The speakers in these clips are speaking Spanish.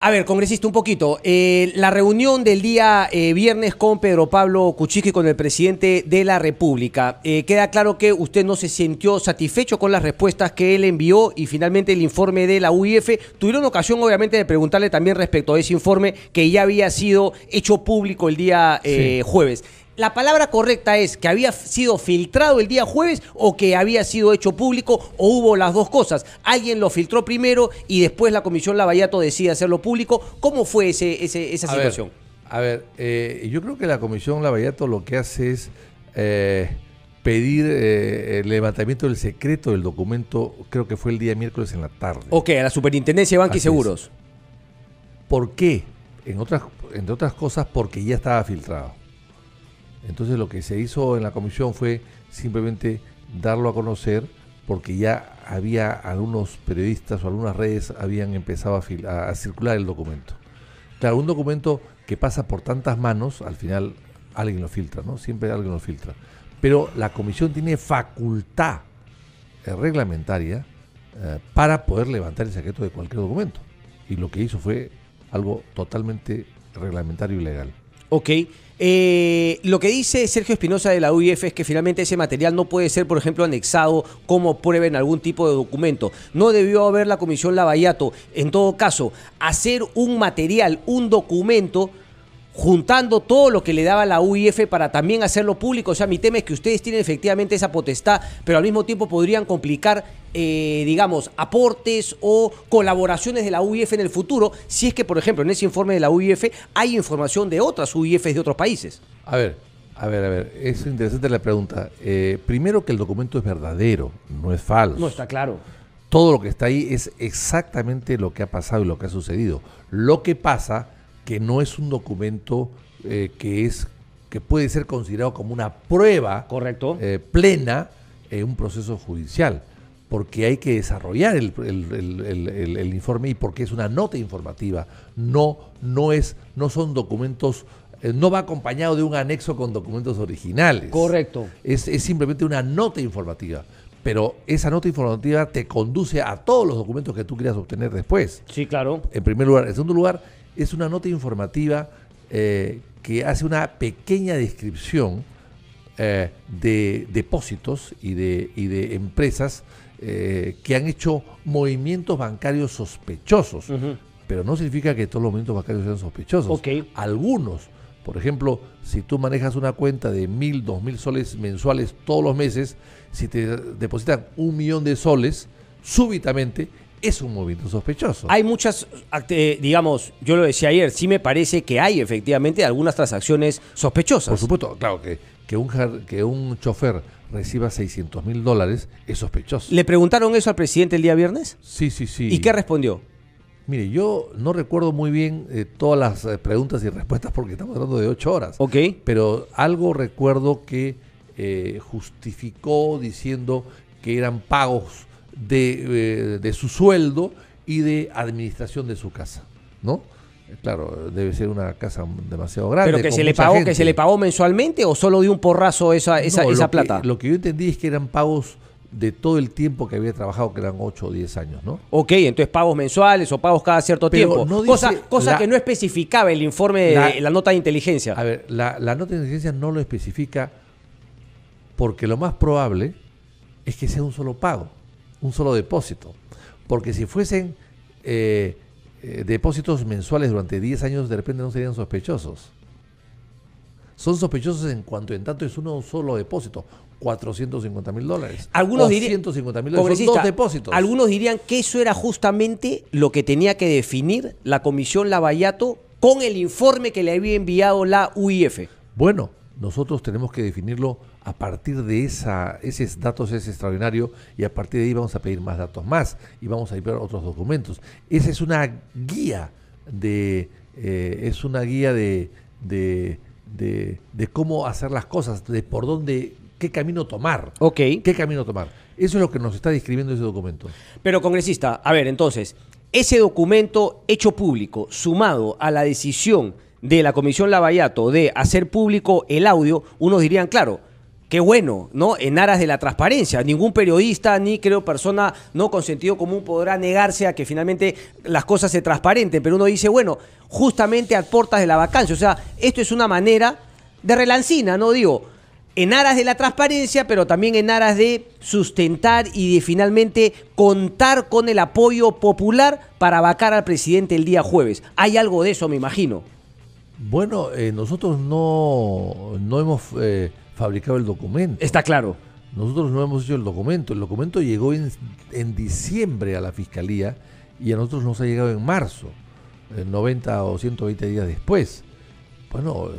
A ver, congresista, un poquito. La reunión del día viernes con Pedro Pablo Kuczynski, con el presidente de la República. Queda claro que usted no se sintió satisfecho con las respuestas que él envió y finalmente el informe de la UIF. Tuvieron ocasión, obviamente, de preguntarle también respecto a ese informe que ya había sido hecho público el día jueves. ¿La palabra correcta es que había sido filtrado el día jueves o que había sido hecho público o hubo las dos cosas? ¿Alguien lo filtró primero y después la Comisión Lavallato decide hacerlo público? ¿Cómo fue esa situación? Yo creo que la Comisión Lavallato lo que hace es pedir el levantamiento del secreto del documento, creo que fue el día miércoles en la tarde. Ok, a la Superintendencia de Banca y Seguros. ¿Por qué? Entre otras cosas, porque ya estaba filtrado. Entonces lo que se hizo en la comisión fue simplemente darlo a conocer porque ya había algunos periodistas o algunas redes habían empezado a circular el documento. Claro, un documento que pasa por tantas manos, al final alguien lo filtra, ¿no? Siempre alguien lo filtra. Pero la comisión tiene facultad reglamentaria para poder levantar el secreto de cualquier documento. Y lo que hizo fue algo totalmente reglamentario y legal. Ok. Lo que dice Sergio Espinosa de la UIF es que finalmente ese material no puede ser, por ejemplo, anexado como prueba en algún tipo de documento. No debió haber la Comisión Lavallato, en todo caso, hacer un material, un documento, juntando todo lo que le daba la UIF para también hacerlo público. O sea, mi tema es que ustedes tienen efectivamente esa potestad, pero al mismo tiempo podrían complicar, digamos, aportes o colaboraciones de la UIF en el futuro, si es que, por ejemplo, en ese informe de la UIF hay información de otras UIFs de otros países. A ver, es interesante la pregunta. Primero que el documento es verdadero, no es falso. No, está claro. Todo lo que está ahí es exactamente lo que ha pasado y lo que ha sucedido. Lo que pasa que no es un documento que puede ser considerado como una prueba plena en un proceso judicial, porque hay que desarrollar el informe y porque es una nota informativa, no son documentos, no va acompañado de un anexo con documentos originales. Correcto. Es simplemente una nota informativa. Pero esa nota informativa te conduce a todos los documentos que tú quieras obtener después. Sí, claro. En primer lugar. En segundo lugar, es una nota informativa que hace una pequeña descripción de depósitos y de empresas que han hecho movimientos bancarios sospechosos. Pero no significa que todos los movimientos bancarios sean sospechosos. Okay. Algunos, por ejemplo, si tú manejas una cuenta de 1.000, 2.000 soles mensuales todos los meses, si te depositan 1 millón de soles, súbitamente es un movimiento sospechoso. Hay muchas, digamos, yo lo decía ayer, sí me parece que hay efectivamente algunas transacciones sospechosas. Por supuesto, claro, que un chofer reciba $600.000 es sospechoso. ¿Le preguntaron eso al presidente el día viernes? Sí. ¿Y qué respondió? Mire, yo no recuerdo muy bien todas las preguntas y respuestas porque estamos hablando de 8 horas. Ok. Pero algo recuerdo que justificó diciendo que eran pagos de su sueldo y de administración de su casa, ¿no? Claro, debe ser una casa demasiado grande. ¿Pero que se le pagó mensualmente o solo de un porrazo esa plata? Lo que yo entendí es que eran pagos de todo el tiempo que había trabajado, que eran 8 o 10 años, ¿no? Ok, entonces pagos mensuales o pagos cada cierto tiempo. No cosa que no especificaba el informe de la nota de inteligencia. A ver, la nota de inteligencia no lo especifica porque lo más probable es que sea un solo pago, un solo depósito. Porque si fuesen depósitos mensuales durante 10 años, de repente no serían sospechosos. Son sospechosos en tanto es un solo depósito, $450.000. Algunos dirían, $150.000, son 2 depósitos. Algunos dirían que eso era justamente lo que tenía que definir la Comisión Lavallato con el informe que le había enviado la UIF. Bueno, nosotros tenemos que definirlo a partir de esos datos, es extraordinario, y a partir de ahí vamos a pedir más datos más y vamos a enviar otros documentos. Esa es una guía de cómo hacer las cosas, de por dónde, qué camino tomar. Ok. ¿Qué camino tomar? Eso es lo que nos está describiendo ese documento. Pero, congresista, a ver, entonces, ese documento hecho público, sumado a la decisión de la Comisión Lavallato de hacer público el audio, unos dirían, claro, qué bueno, ¿no? En aras de la transparencia. Ningún periodista, ni creo persona no con sentido común podrá negarse a que finalmente las cosas se transparenten, pero uno dice, bueno, justamente a puertas de la vacancia. O sea, esto es una manera de relancina, ¿no? Digo, en aras de la transparencia, pero también en aras de sustentar y de finalmente contar con el apoyo popular para vacar al presidente el día jueves. Hay algo de eso, me imagino. Bueno, nosotros no hemos fabricado el documento. Está claro. Nosotros no hemos hecho el documento. El documento llegó en diciembre a la Fiscalía y a nosotros nos ha llegado en marzo, 90 o 120 días después. Bueno,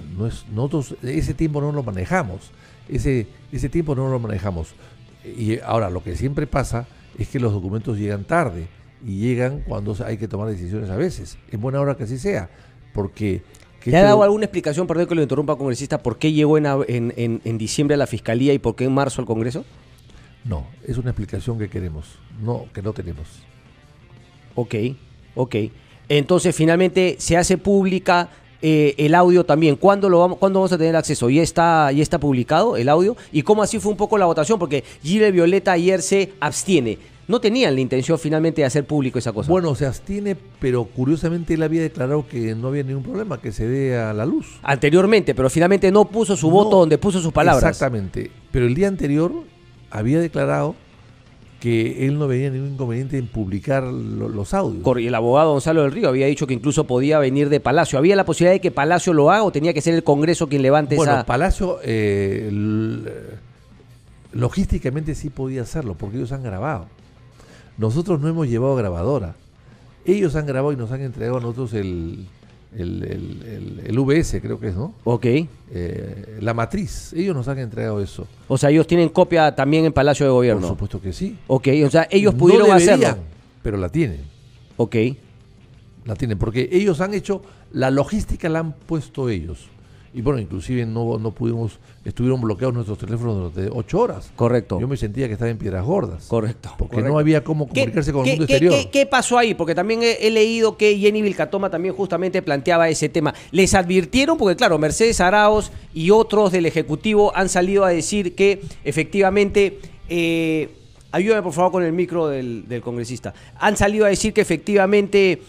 nosotros ese tiempo no lo manejamos. Ese tiempo no lo manejamos. Y ahora, lo que siempre pasa es que los documentos llegan tarde y llegan cuando hay que tomar decisiones a veces. Es buena hora que así sea, porque... ¿Le ha dado alguna explicación, perdón que lo interrumpa, congresista, por qué llegó en diciembre a la Fiscalía y por qué en marzo al Congreso? No, es una explicación que queremos, que no tenemos. Ok. Entonces, finalmente, se hace pública el audio también. ¿Cuándo vamos a tener acceso? ¿Ya está publicado el audio? ¿Y cómo así fue un poco la votación? Porque Gilles Violeta ayer se abstiene. ¿No tenían la intención finalmente de hacer público esa cosa? Bueno, se abstiene, pero curiosamente él había declarado que no había ningún problema, que se dé a la luz. Anteriormente, pero finalmente no puso su voto donde puso sus palabras. Exactamente. Pero el día anterior había declarado que él no veía ningún inconveniente en publicar los audios. Y el abogado Gonzalo del Río había dicho que incluso podía venir de Palacio. ¿Había la posibilidad de que Palacio lo haga o tenía que ser el Congreso quien levante esa...? Bueno, Palacio logísticamente sí podía hacerlo, porque ellos han grabado. Nosotros no hemos llevado grabadora. Ellos han grabado y nos han entregado a nosotros el VS, creo que es, ¿no? Ok. La matriz. Ellos nos han entregado eso. O sea, ellos tienen copia también en Palacio de Gobierno. Por supuesto que sí. Ok, o sea, ellos pudieron hacerlo. Pero la tienen. Ok. La tienen, porque ellos han hecho, la logística la han puesto ellos. Y bueno, inclusive no pudimos, estuvieron bloqueados nuestros teléfonos durante 8 horas. Correcto. Yo me sentía que estaba en Piedras Gordas. Correcto. Porque no había cómo comunicarse con el mundo exterior. ¿Qué pasó ahí? Porque también he leído que Jenny Vilcatoma también justamente planteaba ese tema. ¿Les advirtieron? Porque claro, Mercedes Arauz y otros del Ejecutivo han salido a decir que efectivamente... ayúdame por favor con el micro del congresista. Han salido a decir que efectivamente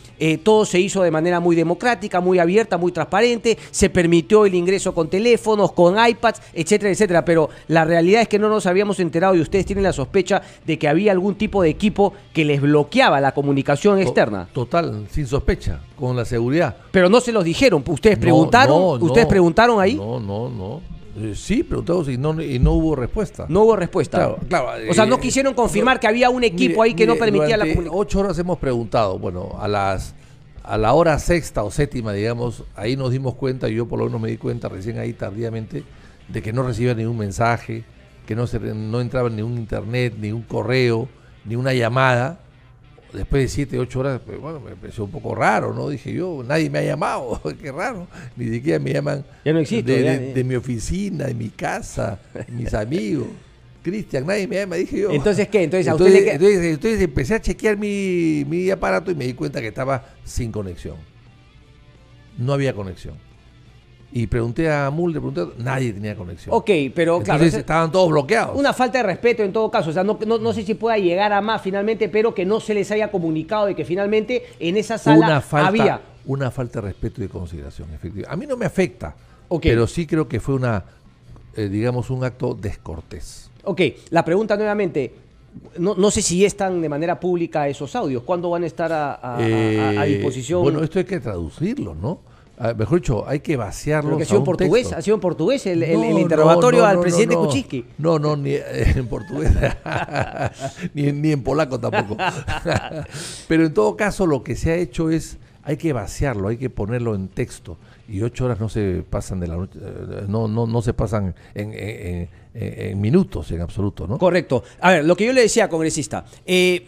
todo se hizo de manera muy democrática, muy abierta, muy transparente, se permitió el ingreso con teléfonos, con iPads, etcétera, etcétera, pero la realidad es que no nos habíamos enterado y ustedes tienen la sospecha de que había algún tipo de equipo que les bloqueaba la comunicación externa. Total, sin sospecha, con la seguridad. Pero no se los dijeron, ¿ustedes preguntaron? ¿Ustedes preguntaron ahí? No. Sí, preguntamos y no hubo respuesta. No hubo respuesta. Claro, o sea, no quisieron confirmar que había un equipo ahí que no permitía la comunicación. 8 horas hemos preguntado. Bueno, a la hora sexta o séptima, digamos, ahí nos dimos cuenta, yo por lo menos me di cuenta recién ahí tardíamente, de que no recibía ningún mensaje, que no entraba en ningún internet, ningún correo, ni una llamada. Después de 7, 8 horas, pues, bueno, me pareció un poco raro, ¿no? Dije yo, nadie me ha llamado, qué raro. Ni siquiera me llaman ya no existe, de mi oficina, de mi casa, mis amigos. Cristian, nadie me llama, dije yo. ¿Entonces qué? Entonces empecé a chequear mi aparato y me di cuenta que estaba sin conexión. No había conexión. Y pregunté a Mulder, nadie tenía conexión. Ok, pero claro. Entonces estaban todos bloqueados. Una falta de respeto en todo caso. O sea, no sé si pueda llegar a más finalmente, pero que no se les haya comunicado de que finalmente en esa sala había. Una falta de respeto y de consideración, efectivamente. A mí no me afecta, pero sí creo que fue digamos, un acto descortés. Ok, la pregunta nuevamente. No sé si están de manera pública esos audios. ¿Cuándo van a estar a disposición? Bueno, esto hay que traducirlo, ¿no? Mejor dicho, hay que vaciarlo. ¿Ha sido en portugués el interrogatorio al presidente Kuczynski? No, ni en portugués, ni en polaco tampoco. Pero en todo caso, lo que se ha hecho hay que vaciarlo, hay que ponerlo en texto. Y 8 horas no se pasan de la noche, no se pasan en minutos en absoluto, ¿no? Correcto. A ver, lo que yo le decía, congresista,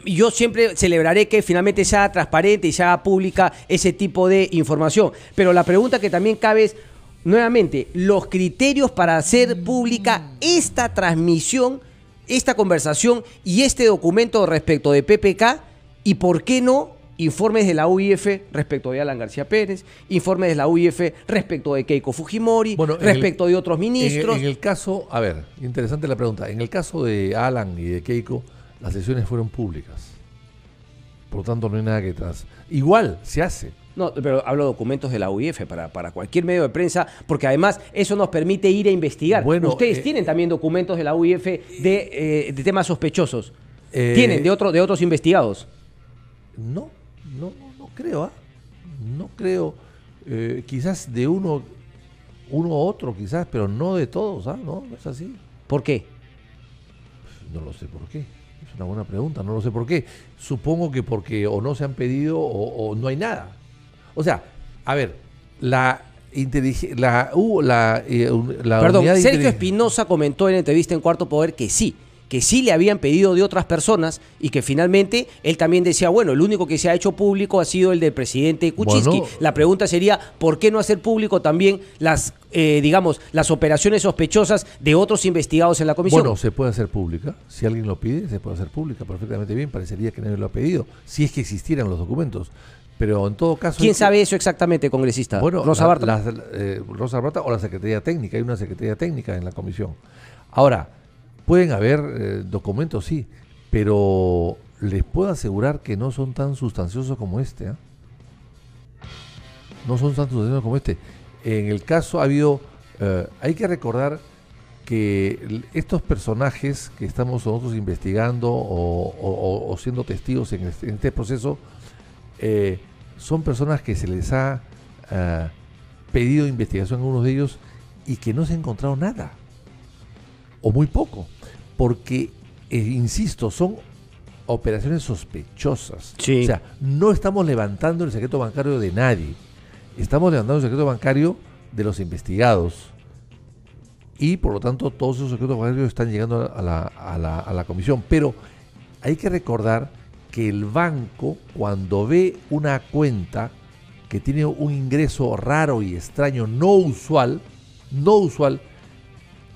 yo siempre celebraré que finalmente sea transparente y se haga pública ese tipo de información. Pero la pregunta que también cabe es, nuevamente, los criterios para hacer pública esta transmisión, esta conversación y este documento respecto de PPK, y por qué no informes de la UIF respecto de Alan García Pérez, informes de la UIF respecto de Keiko Fujimori, respecto de otros ministros. En el caso, a ver, interesante la pregunta, en el caso de Alan y de Keiko, las sesiones fueron públicas. Por lo tanto, no hay nada que atrás. Igual se hace. No, pero hablo de documentos de la UIF para cualquier medio de prensa, porque además eso nos permite ir a investigar. Bueno, ustedes tienen también documentos de la UIF de temas sospechosos. ¿Tienen de otros investigados? No creo, ¿ah? No creo. Quizás de uno u otro, quizás, pero no de todos, ¿ah? No es así. ¿Por qué? No lo sé por qué. Es una buena pregunta, no lo sé por qué. Supongo que porque o no se han pedido o no hay nada. O sea, a ver, Perdón, Sergio Espinosa comentó en la entrevista en Cuarto Poder que sí le habían pedido de otras personas y que finalmente él también decía, bueno, el único que se ha hecho público ha sido el del presidente Kuczynski. Bueno, la pregunta sería, ¿por qué no hacer público también las operaciones sospechosas de otros investigados en la comisión? Bueno, se puede hacer pública. Si alguien lo pide, se puede hacer pública perfectamente bien. Parecería que nadie lo ha pedido, si es que existieran los documentos. Pero en todo caso... ¿Quién sabe eso exactamente, congresista? Bueno, Rosa Bartra. Rosa Bartra o la Secretaría Técnica. Hay una Secretaría Técnica en la comisión. Ahora, pueden haber documentos, sí, pero les puedo asegurar que no son tan sustanciosos como este. ¿Eh? No son tan sustanciosos como este. En el caso ha habido... hay que recordar que estos personajes que estamos nosotros investigando o siendo testigos en este proceso... son personas que se les ha pedido investigación a algunos de ellos y que no se ha encontrado nada o muy poco porque, insisto, son operaciones sospechosas. Sí. O sea, no estamos levantando el secreto bancario de nadie, estamos levantando el secreto bancario de los investigados y por lo tanto todos esos secretos bancarios están llegando a la comisión, pero hay que recordar que el banco, cuando ve una cuenta que tiene un ingreso raro y extraño, no usual,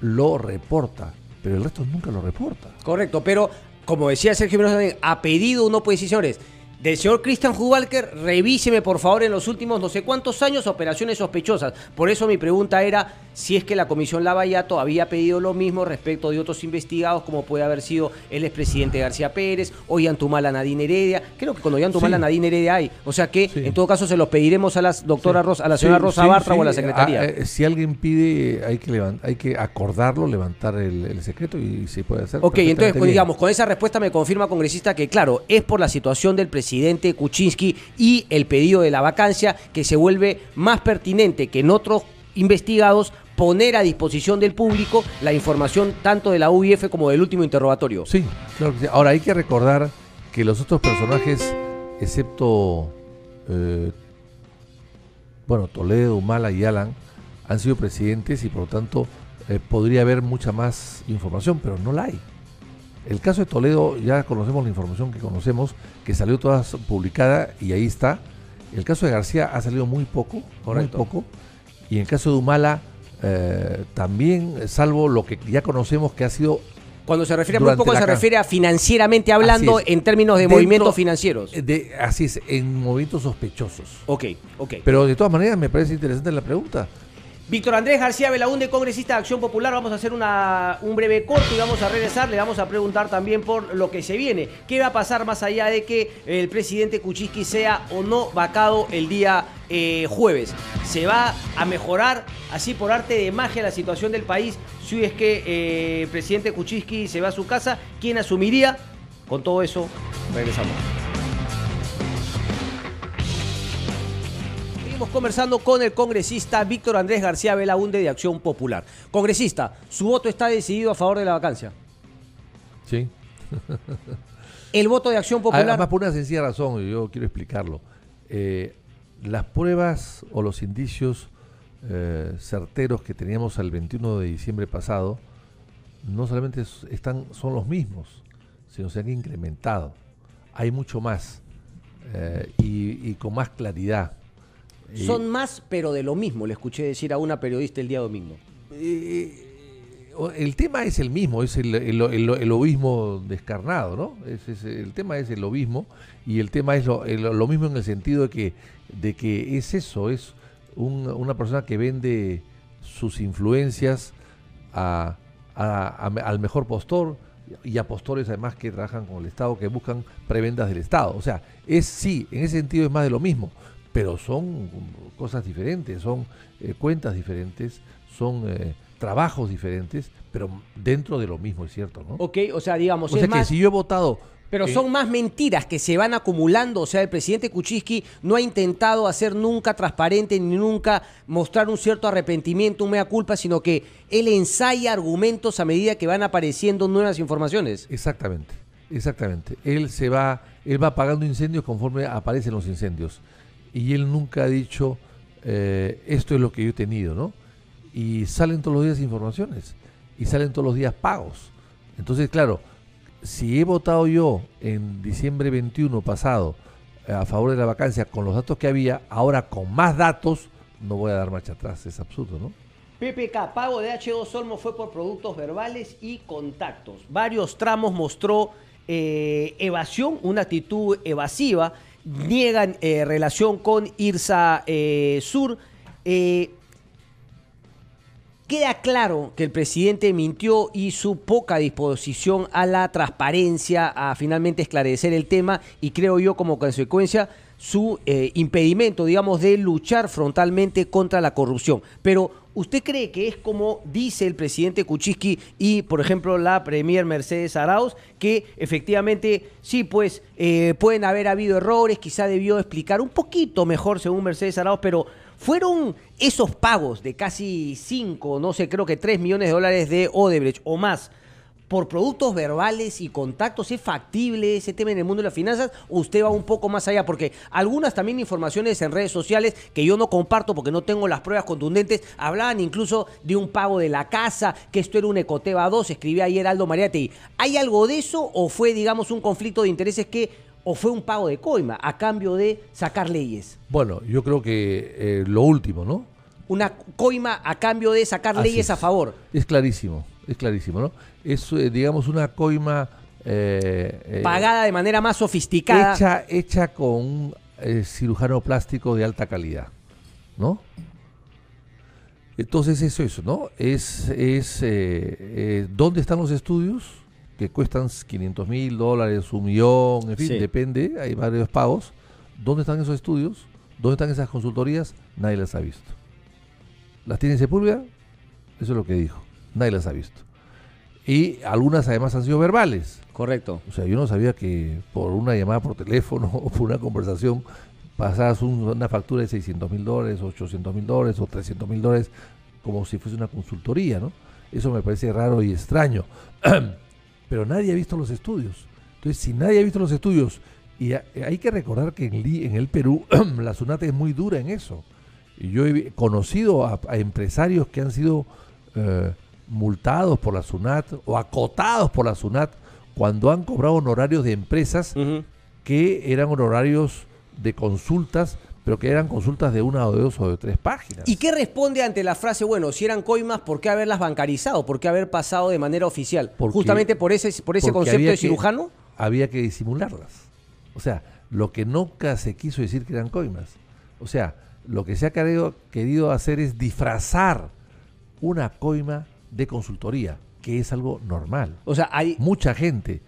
lo reporta, pero el resto nunca lo reporta. Correcto, pero como decía Sergio Espinosa, a pedido uno puede decir, señores, del señor Christian Hudalker, revíseme por favor en los últimos no sé cuántos años operaciones sospechosas. Por eso mi pregunta era si es que la Comisión Lavallato había pedido lo mismo respecto de otros investigados, como puede haber sido el expresidente García Pérez o Yantumala Nadine Heredia. Creo que cuando Yantumala Nadine Heredia hay. O sea que en todo caso se los pediremos a la doctora Rosa, a la señora Rosa Bartra o a la Secretaría. Si alguien pide, hay que acordarlo, levantar el secreto y se puede hacer. Ok, entonces digamos, con esa respuesta me confirma, congresista, que claro, es por la situación del presidente Kuczynski y el pedido de la vacancia que se vuelve más pertinente que en otros investigados poner a disposición del público la información tanto de la UIF como del último interrogatorio. Sí, claro que sí. Ahora hay que recordar que los otros personajes, excepto Toledo, Humala y Alan, han sido presidentes y por lo tanto podría haber mucha más información, pero no la hay. El caso de Toledo, ya conocemos la información que conocemos, que salió toda publicada y ahí está. El caso de García ha salido muy poco, correcto, muy poco. Y en el caso de Humala, también, salvo lo que ya conocemos que ha sido... Cuando se refiere a muy poco, se refiere a financieramente hablando, en términos de movimientos financieros. Así es, en movimientos sospechosos. Ok. Pero de todas maneras me parece interesante la pregunta. Víctor Andrés García Belaúnde, congresista de Acción Popular. Vamos a hacer un breve corte y vamos a regresar. Le vamos a preguntar también por lo que se viene. ¿Qué va a pasar más allá de que el presidente Kuczynski sea o no vacado el día jueves? ¿Se va a mejorar así por arte de magia la situación del país si es que el presidente Kuczynski se va a su casa? ¿Quién asumiría? Con todo eso, regresamos. Conversando con el congresista Víctor Andrés García Belaúnde de Acción Popular. Congresista, ¿su voto está decidido a favor de la vacancia? Sí. El voto de Acción Popular... Además, por una sencilla razón, yo quiero explicarlo. Las pruebas o los indicios certeros que teníamos el 21 de diciembre pasado no solamente son los mismos, sino se han incrementado. Hay mucho más y con más claridad. Son más, pero de lo mismo, le escuché decir a una periodista el día domingo. el tema es el mismo, es el lobismo descarnado, ¿no? El tema es el lobismo, y el tema es lo mismo en el sentido de que es eso, es una persona que vende sus influencias al mejor postor, y a postores además que trabajan con el Estado, que buscan prebendas del Estado. O sea, sí, en ese sentido es más de lo mismo, pero son cosas diferentes, son cuentas diferentes, son trabajos diferentes, pero dentro de lo mismo, es cierto, ¿no? Ok, o sea, digamos, O sea, que si yo he votado... Pero son más mentiras que se van acumulando. O sea, el presidente Kuczynski no ha intentado hacer nunca transparente ni nunca mostrar un cierto arrepentimiento, un mea culpa, sino que él ensaya argumentos a medida que van apareciendo nuevas informaciones. Exactamente, exactamente. Él va apagando incendios conforme aparecen los incendios. Y él nunca ha dicho, esto es lo que yo he tenido, ¿no? Y salen todos los días informaciones, y salen todos los días pagos. Entonces, claro, si he votado yo en diciembre 21 pasado a favor de la vacancia con los datos que había, ahora con más datos no voy a dar marcha atrás. Es absurdo, ¿no? PPK, pago de H2 Olmos fue por productos verbales y contactos. Varios tramos mostró evasión, una actitud evasiva. Niegan relación con IRSA Sur. Queda claro que el presidente mintió y su poca disposición a la transparencia, a finalmente esclarecer el tema, y creo yo como consecuencia su impedimento, digamos, de luchar frontalmente contra la corrupción. Pero ¿usted cree que es como dice el presidente Kuczynski y, por ejemplo, la premier Mercedes Arauz, que efectivamente sí, pues pueden haber habido errores, quizá debió explicar un poquito mejor según Mercedes Arauz, pero fueron esos pagos de casi 5, no sé, creo que 3 millones de dólares de Odebrecht o más por productos verbales y contactos? ¿Es factible ese tema en el mundo de las finanzas o usted va un poco más allá? Porque algunas también informaciones en redes sociales que yo no comparto porque no tengo las pruebas contundentes, hablaban incluso de un pago de la casa, que esto era un Ecoteva 2, escribía ayer Aldo Mariátegui. ¿Hay algo de eso o fue, digamos, un conflicto de intereses o fue un pago de coima a cambio de sacar leyes? Bueno, yo creo que lo último, ¿no? Una coima a cambio de sacar Así leyes a favor. Es clarísimo, ¿no? Es, digamos, una coima... pagada de manera más sofisticada. Hecha con un cirujano plástico de alta calidad, ¿no? Entonces eso, ¿no? ¿Dónde están los estudios? Que cuestan $500,000, $1 millón, en fin, sí, depende, hay varios pagos. ¿Dónde están esos estudios? ¿Dónde están esas consultorías? Nadie las ha visto. ¿Las tiene Sepúlveda? Eso es lo que dijo. Nadie las ha visto. Y algunas además han sido verbales. Correcto. O sea, yo no sabía que por una llamada por teléfono o por una conversación pasabas una factura de $600,000, $800,000 o $300,000 como si fuese una consultoría, ¿no? Eso me parece raro y extraño. Pero nadie ha visto los estudios. Entonces, si nadie ha visto los estudios, y hay que recordar que en el Perú la SUNAT es muy dura en eso. Y yo he conocido a empresarios que han sido multados por la SUNAT o acotados por la SUNAT cuando han cobrado honorarios de empresas que eran honorarios de consultas, pero que eran consultas de 1 o de 2 o de 3 páginas. ¿Y qué responde ante la frase, bueno, si eran coimas, ¿por qué haberlas bancarizado? ¿Por qué haber pasado de manera oficial? Justamente por ese concepto de cirujano. Había que disimularlas. O sea, lo que nunca se quiso decir que eran coimas. O sea, lo que se ha querido hacer es disfrazar una coima de consultoría, que es algo normal. O sea, hay mucha gente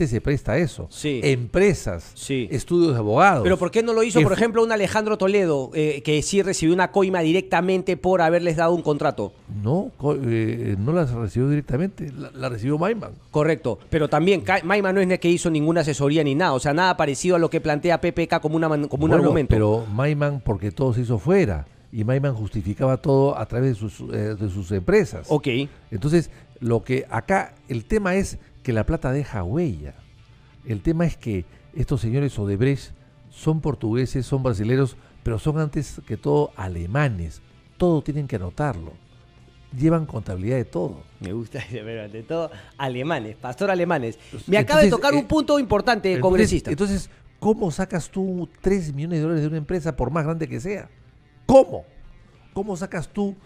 se presta a eso. Sí. Empresas, sí, estudios de abogados. Pero ¿por qué no lo hizo, por ejemplo, un Alejandro Toledo, que sí recibió una coima directamente por haberles dado un contrato? No, no las recibió directamente, la recibió Maiman. Correcto, pero también Maiman no es que hizo ninguna asesoría ni nada, o sea, nada parecido a lo que plantea PPK como un argumento. Pero Maiman, porque todo se hizo fuera, y Maiman justificaba todo a través de sus empresas. Ok. Entonces, lo que acá, el tema es que la plata deja huella. El tema es que estos señores Odebrecht son portugueses, son brasileños, pero son antes que todo alemanes. Todo tienen que anotarlo. Llevan contabilidad de todo. Me gusta, de todo alemanes, pastor alemanes. Me acaba de tocar un punto importante, congresista. Entonces, ¿cómo sacas tú $3 millones de una empresa por más grande que sea? ¿Cómo? ¿Cómo sacas tú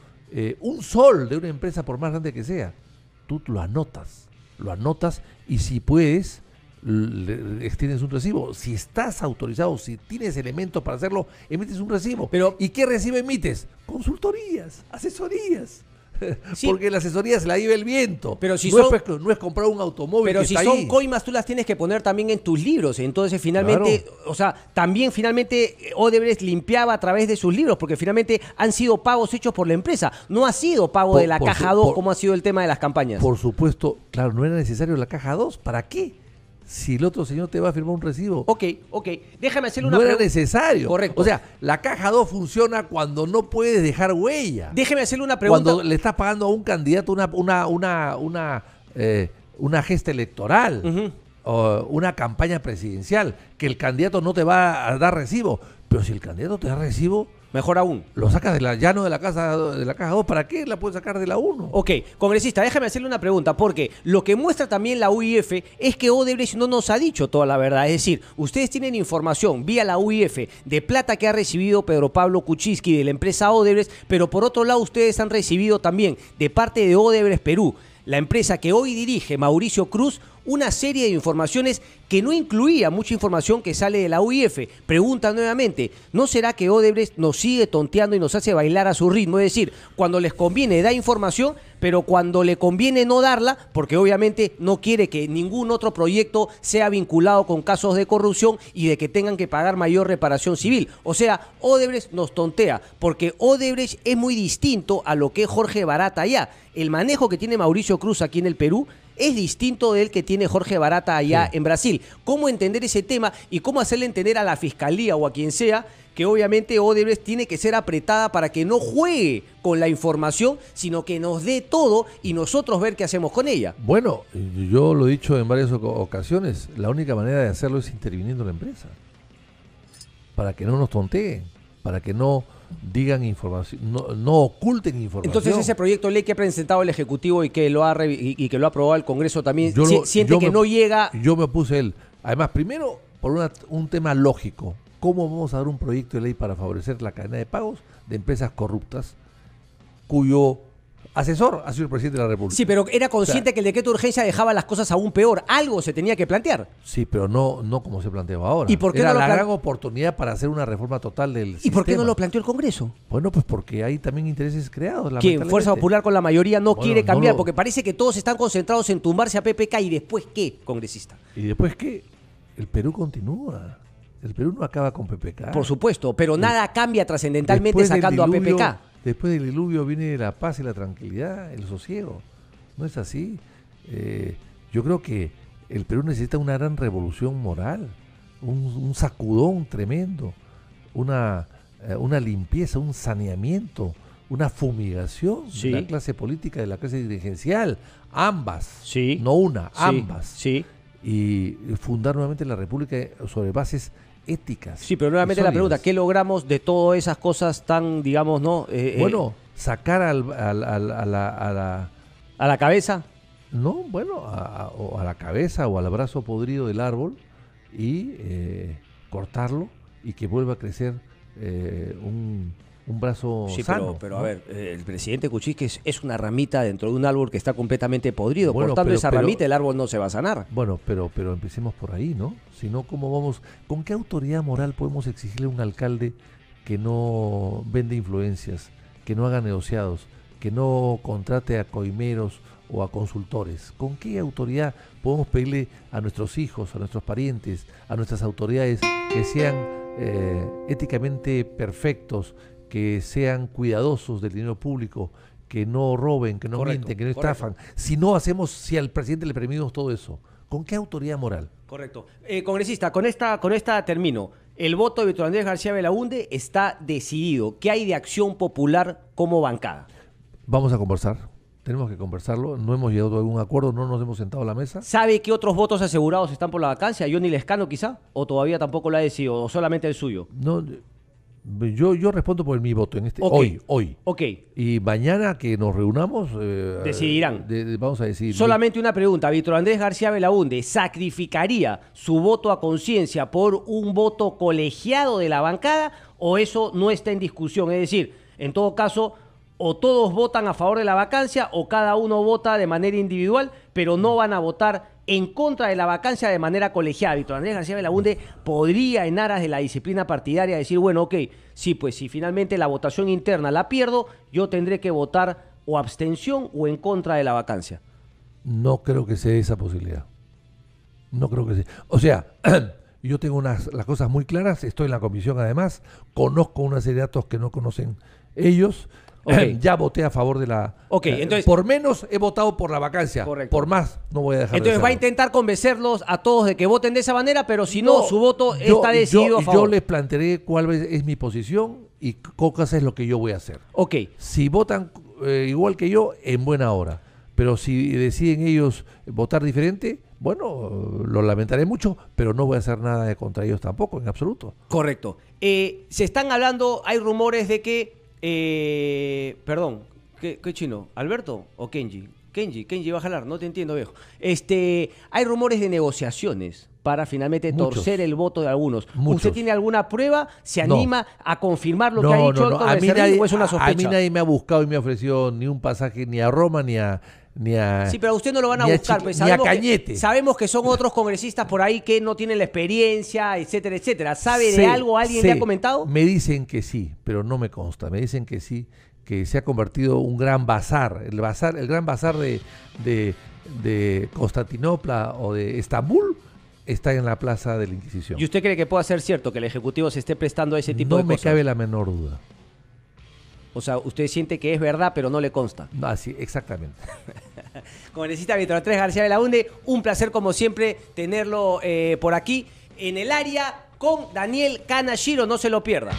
un sol de una empresa por más grande que sea? tú lo anotas y si puedes, extiendes un recibo. Si estás autorizado, si tienes elementos para hacerlo, emites un recibo. Pero, ¿y qué recibo emites? Consultorías, asesorías. Sí. Porque la asesoría se la lleva el viento. Pero si no es comprar un automóvil. Pero que si está son ahí. coimas, tú las tienes que poner también en tus libros. Entonces, finalmente, Claro. o sea, también finalmente Odebrecht limpiaba a través de sus libros, porque finalmente han sido pagos hechos por la empresa. No ha sido pago de la caja 2 como ha sido el tema de las campañas. Por supuesto, claro, no era necesario la caja 2. ¿Para qué? Si el otro señor te va a firmar un recibo. Ok. Déjame hacerle una No era pregunta. necesario. Correcto. O sea, la caja 2 funciona cuando no puedes dejar huella. Déjeme hacerle una pregunta. Cuando le estás pagando a un candidato una gesta electoral, Ujú. o una campaña presidencial, que el candidato no te va a dar recibo. Pero si el candidato te da recibo, Mejor aún. lo sacas ya no de la caja 2. ¿Para qué la puedes sacar de la 1? Ok, congresista, déjame hacerle una pregunta, porque lo que muestra también la UIF es que Odebrecht no nos ha dicho toda la verdad. Es decir, ustedes tienen información vía la UIF de plata que ha recibido Pedro Pablo Kuczynski de la empresa Odebrecht, pero por otro lado ustedes han recibido también de parte de Odebrecht Perú, la empresa que hoy dirige Mauricio Cruz, una serie de informaciones que no incluía mucha información que sale de la UIF. Pregunta nuevamente, ¿no será que Odebrecht nos sigue tonteando y nos hace bailar a su ritmo? Es decir, cuando les conviene da información, pero cuando le conviene no darla, porque obviamente no quiere que ningún otro proyecto sea vinculado con casos de corrupción y de que tengan que pagar mayor reparación civil. O sea, Odebrecht nos tontea, porque Odebrecht es muy distinto a lo que es Jorge Barata allá. El manejo que tiene Mauricio Cruz aquí en el Perú es distinto del que tiene Jorge Barata allá en Brasil. ¿Cómo entender ese tema y cómo hacerle entender a la fiscalía o a quien sea que obviamente Odebrecht tiene que ser apretada para que no juegue con la información, sino que nos dé todo y nosotros ver qué hacemos con ella? Bueno, yo lo he dicho en varias ocasiones, la única manera de hacerlo es interviniendo la empresa. Para que no nos tonteen, para que no digan información, no oculten información. Entonces ese proyecto de ley que ha presentado el Ejecutivo y que lo ha aprobado el Congreso también, no llega. Yo me opuse él. Además, primero, por un tema lógico. ¿Cómo vamos a dar un proyecto de ley para favorecer la cadena de pagos de empresas corruptas cuyo asesor ha sido el presidente de la República? Sí, pero era consciente que el decreto de urgencia dejaba las cosas aún peor. Algo se tenía que plantear. Sí, pero no como se planteaba ahora. ¿Y por qué era no la gran oportunidad para hacer una reforma total del sistema. ¿Y por qué no lo planteó el Congreso? Bueno, pues porque hay también intereses creados. Que Fuerza Popular con la mayoría no quiere cambiar, no porque parece que todos están concentrados en tumbarse a PPK. ¿Y después qué, congresista? ¿Y después qué? El Perú continúa. El Perú no acaba con PPK. Por supuesto, pero nada cambia trascendentalmente sacando a PPK. Después del diluvio viene la paz y la tranquilidad, el sosiego. No es así. Yo creo que el Perú necesita una gran revolución moral, un sacudón tremendo, una limpieza, un saneamiento, una fumigación de la clase política, de la clase dirigencial. Ambas, no una, ambas. Sí. Y fundar nuevamente la República sobre bases éticas. Sí, pero nuevamente la pregunta, ¿qué logramos de todas esas cosas tan, digamos, no? Bueno, sacar a la cabeza. No, bueno, a la cabeza o al brazo podrido del árbol y cortarlo y que vuelva a crecer un brazo sano. Pero ¿no? A ver, el presidente Kuczynski es una ramita dentro de un árbol que está completamente podrido. Bueno, cortando esa ramita, el árbol no se va a sanar. Bueno, pero empecemos por ahí, ¿no? Si no, ¿cómo vamos? ¿Con qué autoridad moral podemos exigirle a un alcalde que no vende influencias, que no haga negociados, que no contrate a coimeros o a consultores? ¿Con qué autoridad podemos pedirle a nuestros hijos, a nuestros parientes, a nuestras autoridades que sean éticamente perfectos, que sean cuidadosos del dinero público, que no roben, que no mienten, que no estafan? Si al presidente le permitimos todo eso, ¿con qué autoridad moral? Correcto. Congresista, con esta termino. El voto de Víctor Andrés García Belaúnde está decidido. ¿Qué hay de Acción Popular como bancada? Vamos a conversar. Tenemos que conversarlo. No hemos llegado a algún acuerdo, no nos hemos sentado a la mesa. ¿Sabe qué otros votos asegurados están por la vacancia? ¿Johnny Lescano quizá? ¿O todavía tampoco lo ha decidido? ¿O solamente el suyo? No, yo respondo por mi voto en hoy. Ok. Y mañana que nos reunamos decidirán. Vamos a decidir. Solamente una pregunta. ¿Víctor Andrés García Belaúnde sacrificaría su voto a conciencia por un voto colegiado de la bancada o eso no está en discusión? Es decir, en todo caso, o todos votan a favor de la vacancia o cada uno vota de manera individual, pero no van a votar en contra de la vacancia de manera colegiada. Víctor Andrés García Belaúnde podría, en aras de la disciplina partidaria, decir, bueno, ok, sí, pues si finalmente la votación interna la pierdo, yo tendré que votar o abstención o en contra de la vacancia. No creo que sea esa posibilidad. No creo que sea. O sea, yo tengo las cosas muy claras, estoy en la comisión además, conozco una serie de datos que no conocen ellos. Okay. Ya voté a favor de la... Entonces, por menos he votado por la vacancia. Correcto. Por más no voy a dejar entonces de va a intentar convencerlos a todos de que voten de esa manera, pero si no, su voto está decidido a favor. Yo les plantearé cuál es mi posición y qué cosa es lo que yo voy a hacer. Si votan igual que yo, en buena hora. Pero si deciden ellos votar diferente, bueno, lo lamentaré mucho, pero no voy a hacer nada contra ellos tampoco, en absoluto. Correcto. Se están hablando, hay rumores de que perdón, ¿qué chino? ¿Alberto o Kenji? Kenji va a jalar, no te entiendo, viejo. Hay rumores de negociaciones para finalmente torcer el voto de algunos. ¿Usted tiene alguna prueba? ¿Se anima a confirmar lo que ha dicho Héctor Becerril o es una sospecha? A mí nadie me ha buscado y me ha ofrecido ni un pasaje ni a Roma ni a... Sí, pero a usted no lo van a buscar, pues ni a Cañete. Sabemos que son otros congresistas por ahí que no tienen la experiencia, etcétera, etcétera. ¿Sabe de algo? ¿Alguien le ha comentado? Me dicen que sí, pero no me consta. Me dicen que sí, que se ha convertido un gran bazar. El gran bazar de Constantinopla o de Estambul está en la Plaza de la Inquisición. ¿Y usted cree que pueda ser cierto que el Ejecutivo se esté prestando a ese tipo de cosas? No me cabe la menor duda. O sea, usted siente que es verdad, pero no le consta. Así, exactamente. Congresista Víctor Andrés García Belaúnde, un placer como siempre tenerlo por aquí en el área con Daniel Kanashiro, no se lo pierda.